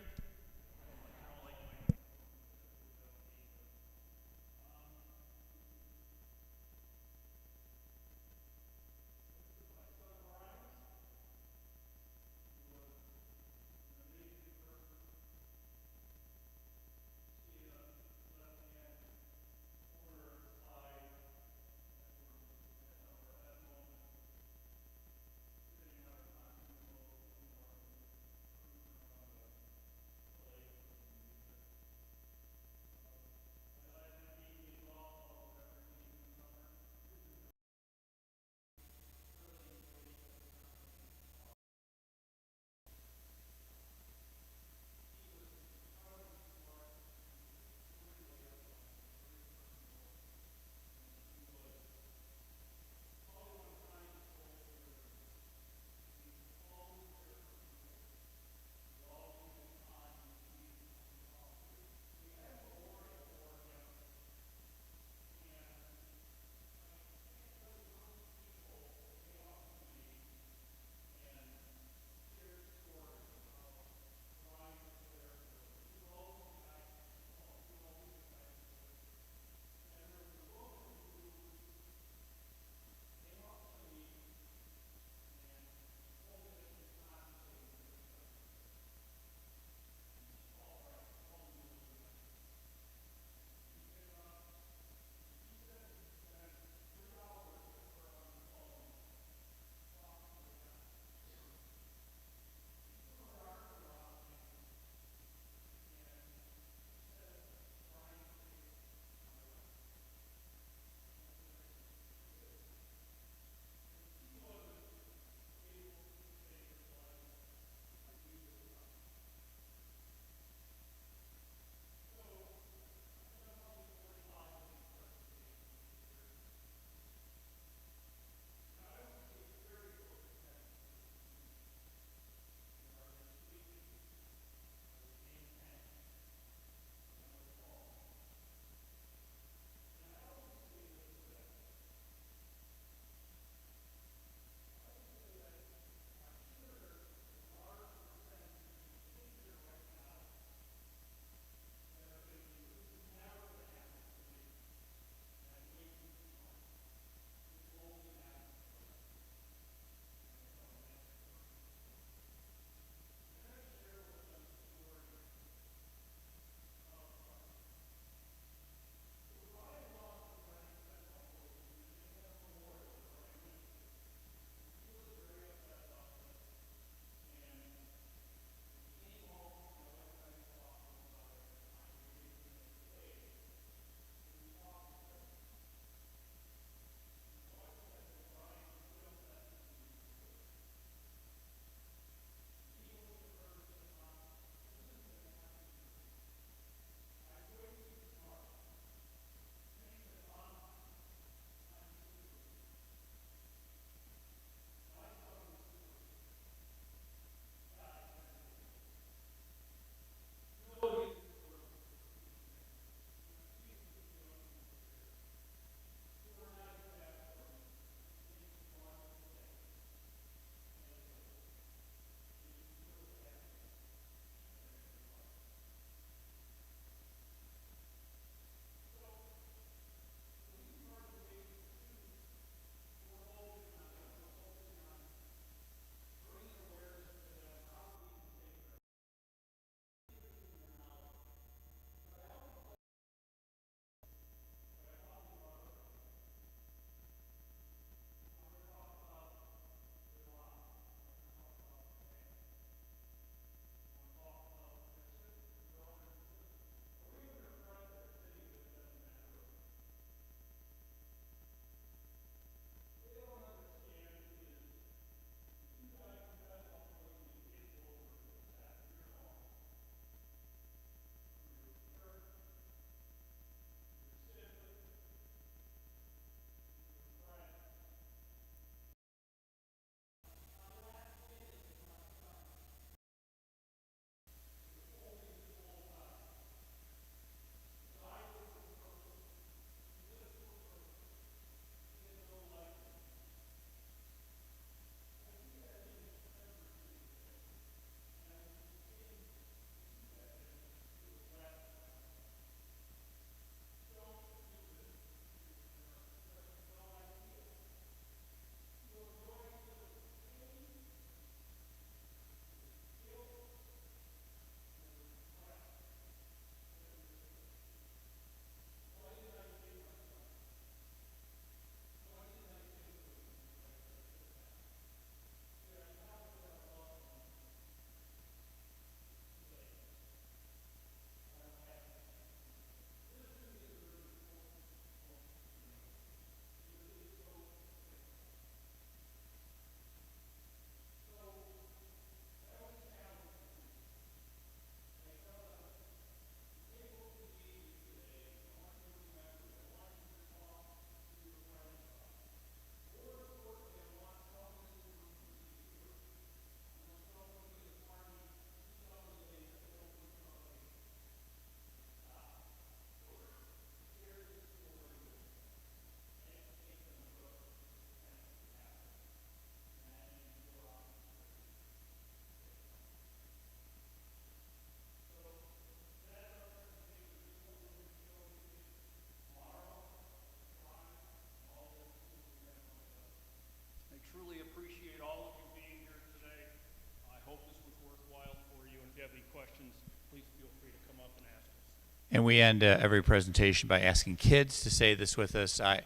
And we end every presentation by asking kids to say this with us. I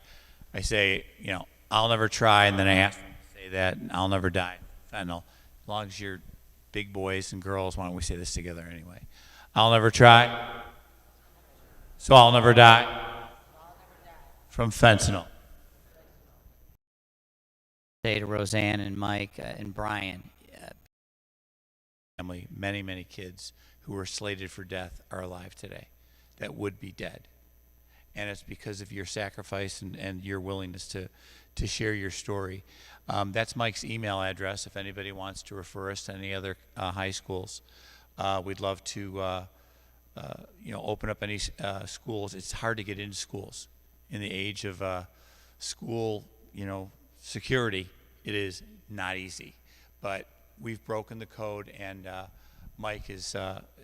say, I'll never try, and then I ask them to say that, and I'll never die. Fentanyl. As long as you're big boys and girls, why don't we say this together anyway? I'll never try, so I'll never die from fentanyl.
Say to Roseanne and Mike and Brian,
family, many, many kids who were slated for death are alive today that would be dead. And it's because of your sacrifice and your willingness to share your story. That's Mike's email address if anybody wants to refer us to any other high schools. We'd love to open up any schools. It's hard to get into schools. In the age of school, security, it is not easy. But we've broken the code, and Mike has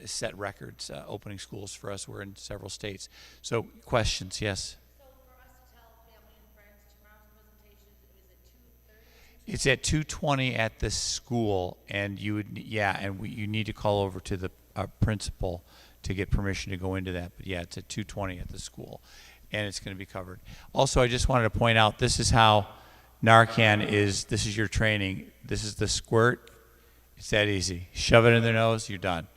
set records opening schools for us. We're in several states. So questions, yes?
So for us to tell family and friends tomorrow's presentation, is it 2:30?
It's at 2:20 at the school, and you need to call over to the principal to get permission to go into that. But yeah, it's at 2:20 at the school, and it's going to be covered. Also, I just wanted to point out, this is how Narcan is. This is your training. This is the squirt. It's that easy. Shove it in their nose, you're done.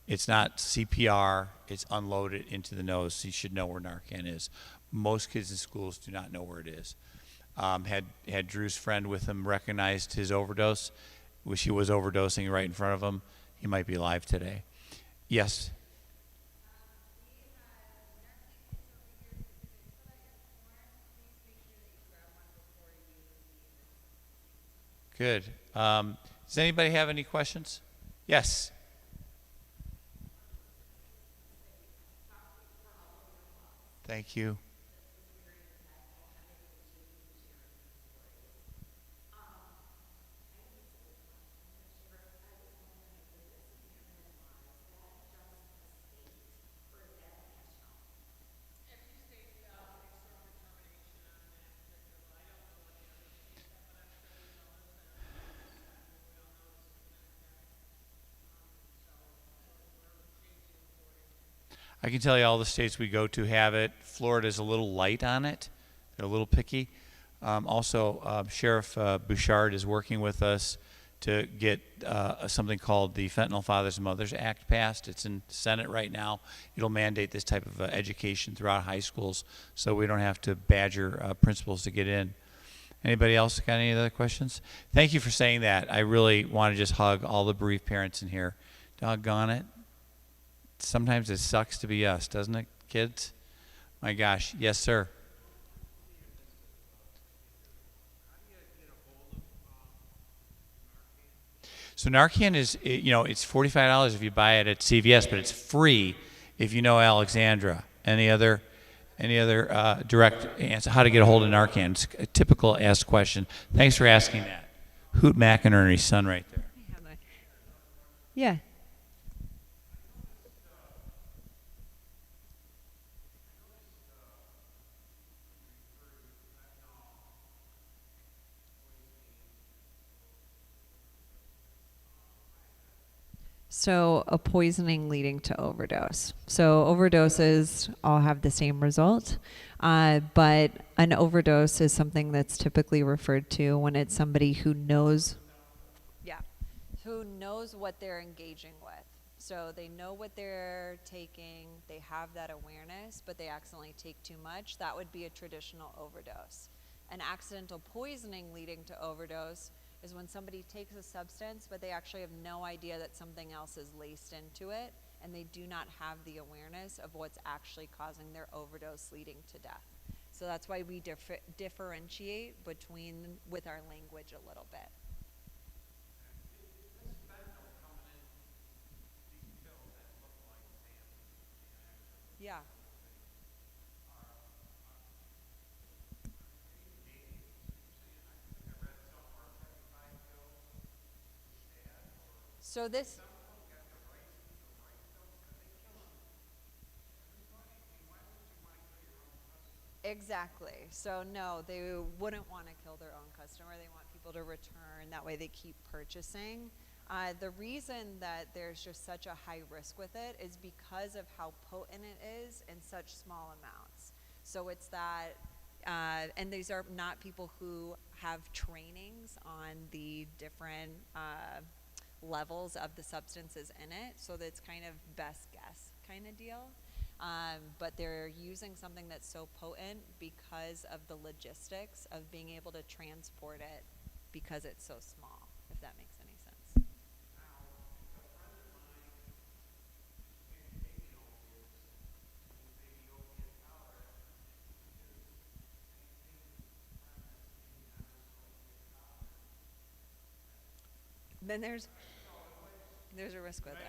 It's not CPR. It's unloaded into the nose. So you should know where Narcan is. Most kids in schools do not know where it is. Had Drew's friend with him recognized his overdose, wish he was overdosing right in front of him, he might be alive today. Yes? Good. Does anybody have any questions? Yes. Thank you. I can tell you all the states we go to have it. Florida's a little light on it. They're a little picky. Also, Sheriff Bouchard is working with us to get something called the Fentanyl Fathers and Mothers Act passed. It's in Senate right now. It'll mandate this type of education throughout high schools so we don't have to badger principals to get in. Anybody else got any other questions? Thank you for saying that. I really want to just hug all the bereaved parents in here. Doggone it. Sometimes it sucks to be us, doesn't it, kids? My gosh. Yes, sir. So Narcan is, it's $45 if you buy it at CVS, but it's free if you know Alexandra. Any other direct answer? How to get a hold of Narcan? It's a typical asked question. Thanks for asking that. Hoot McInerney's son right there.
Yeah. So a poisoning leading to overdose. So overdoses all have the same result, but an overdose is something that's typically referred to when it's somebody who knows, who knows what they're engaging with. So they know what they're taking, they have that awareness, but they accidentally take too much. That would be a traditional overdose. An accidental poisoning leading to overdose is when somebody takes a substance, but they actually have no idea that something else is laced into it, and they do not have the awareness of what's actually causing their overdose leading to death. So that's why we differentiate with our language a little bit. Yeah. So this. Exactly. So no, they wouldn't want to kill their own customer. They want people to return. That way they keep purchasing. The reason that there's just such a high risk with it is because of how potent it is in such small amounts. So it's that, and these are not people who have trainings on the different levels of the substances in it, so that's kind of best guess kind of deal. But they're using something that's so potent because of the logistics of being able to transport it because it's so small, if that makes any sense. Then there's a risk with it.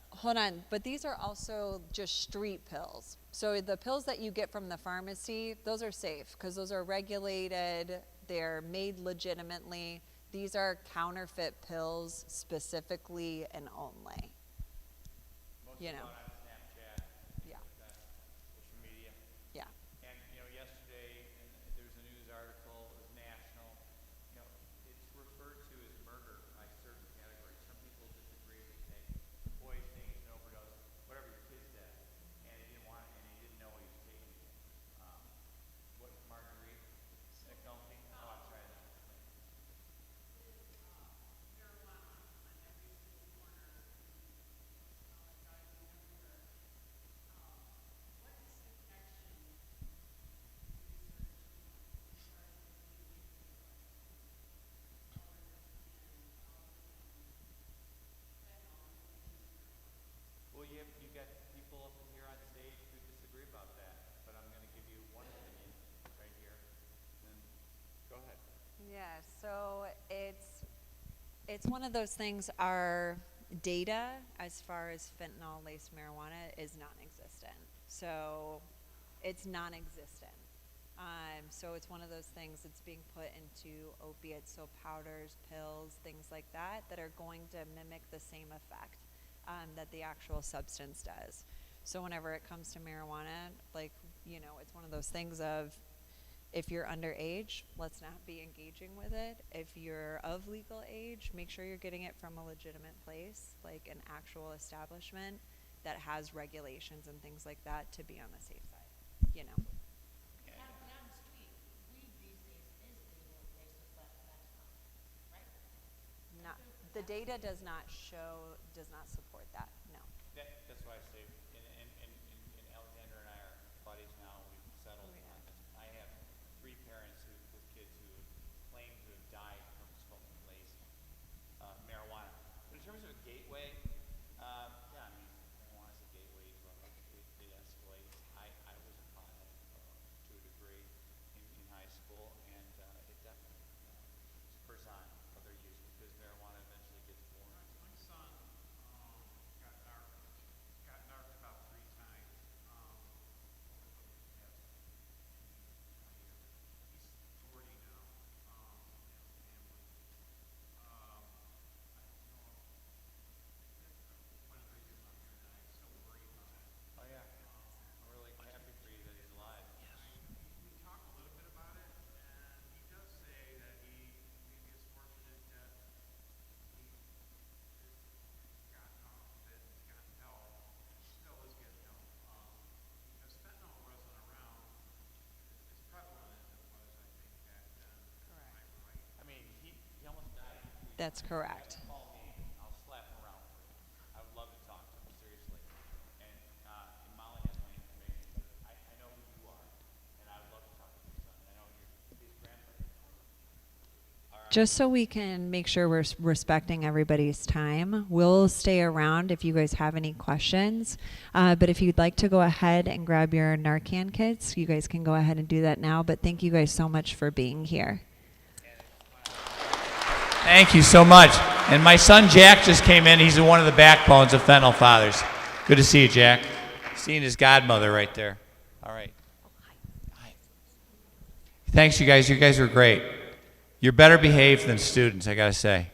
Hold on, but these are also just street pills. So the pills that you get from the pharmacy, those are safe because those are regulated, they're made legitimately. These are counterfeit pills specifically and only. You know. Yeah.
Social media.
Yeah.
And yesterday there was a news article, it was national. It's referred to as murder by certain categories. Some people disagree. They say, boy, he's taking an overdose, whatever your kid's dead, and he didn't want it, and he didn't know he was taking it. What Marguerite? McNulty? Oh, I'm sorry. Well, you got people up here on stage who disagree about that, but I'm going to give you one opinion right here. And go ahead.
Yeah, so it's one of those things. Our data as far as fentanyl-laced marijuana is non-existent. So it's non-existent. So it's one of those things that's being put into opiates, so powders, pills, things like that are going to mimic the same effect that the actual substance does. So whenever it comes to marijuana, it's one of those things of, if you're underage, let's not be engaging with it. If you're of legal age, make sure you're getting it from a legitimate place, like an actual establishment that has regulations and things like that to be on the safe side, The data does not support that, no.
That's why I say, and Alexander and I are buddies now. We've settled on this. I have 3 parents with kids who claim to have died from smoking laced marijuana. But in terms of a gateway, yeah, I mean, marijuana is a gateway drug. It escalates. I was a pothead to a degree in high school, and it definitely spurs on other use because marijuana eventually gets born.
My son got narked about 3 times over the past 20 years. He's 40 now, family. I don't know. That's one of the reasons I'm here tonight. I still worry about it.
Oh yeah, I'm really happy for you that he's alive.
Yes. We talk a little bit about it, and he does say that he maybe is fortunate that he has gotten off of it, he's gotten help, still is getting help. Because fentanyl wasn't around as prevalent as it was, I think, back then.
Correct.
Right?
I mean, he almost died.
That's correct.
Call me, I'll slap him around for you. I would love to talk to him, seriously. And Molly has my information, but I know who you are, and I would love to talk to your son. I know you're his grandfather.
Just so we can make sure we're respecting everybody's time, we'll stay around if you guys have any questions. But if you'd like to go ahead and grab your Narcan kits, you guys can go ahead and do that now. But thank you guys so much for being here.
Thank you so much. And my son Jack just came in. He's one of the backbones of Fentanyl Fathers. Good to see you, Jack. Seeing his godmother right there. All right. Hi. Thanks, you guys. You guys were great. You're better behaved than students, I got to say.